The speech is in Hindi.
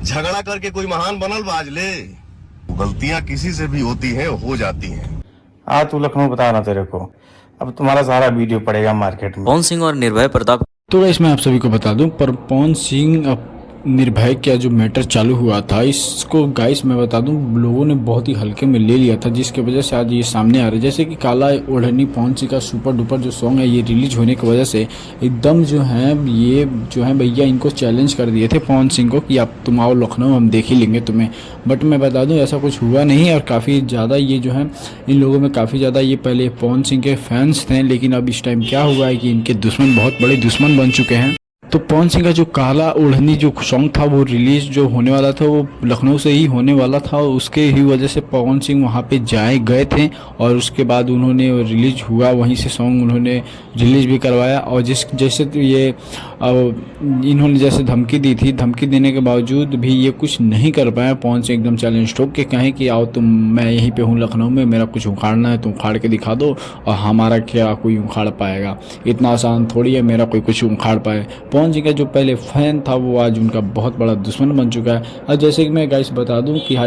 झगड़ा करके कोई महान बनल बाज ले। गलतियां किसी से भी होती हैं, हो जाती हैं। हाँ तू लखनऊ बता रहा तेरे को, अब तुम्हारा सारा वीडियो पड़ेगा मार्केट में। पवन सिंह और निर्भय प्रताप। तो गाइस मैं आप सभी को बता दूं, पर पवन सिंह निर्भय का जो मैटर चालू हुआ था, इसको गाइस मैं बता दूं लोगों ने बहुत ही हल्के में ले लिया था, जिसकी वजह से आज ये सामने आ रहा है। जैसे कि काला ओढ़नी पवन सिंह का सुपर डुपर जो सॉन्ग है, ये रिलीज होने की वजह से एकदम जो है ये जो है भैया इनको चैलेंज कर दिए थे पवन सिंह को कि आप तुम आओ लखनऊ, हम देख ही लेंगे तुम्हें। बट मैं बता दूँ ऐसा कुछ हुआ नहीं, और काफ़ी ज़्यादा ये जो है इन लोगों में काफ़ी ज़्यादा ये पहले पवन सिंह के फैंस थे, लेकिन अब इस टाइम क्या हुआ है कि इनके दुश्मन बहुत बड़े दुश्मन बन चुके हैं। तो पवन सिंह का जो काला ओढ़नी जो सॉन्ग था वो रिलीज जो होने वाला था वो लखनऊ से ही होने वाला था, और उसके ही वजह से पवन सिंह वहाँ पे गए थे, और उसके बाद उन्होंने रिलीज हुआ, वहीं से सॉन्ग उन्होंने रिलीज भी करवाया। और जैसे तो ये इन्होंने जैसे धमकी दी थी, धमकी देने के बावजूद भी ये कुछ नहीं कर पाया। पवन सिंह एकदम चैलेंज ठोक के कहें कि आओ तुम, मैं यहीं पे हूँ लखनऊ में, मेरा कुछ उखाड़ना है तो उखाड़ के दिखा दो, और हमारा क्या कोई उखाड़ पाएगा, इतना आसान थोड़ी है मेरा कोई कुछ उखाड़ पाए। पवन सिंह का जो पहले फैन था वो आज उनका बहुत बड़ा दुश्मन बन चुका है। और जैसे कि मैं गाइस बता दूं कि हाल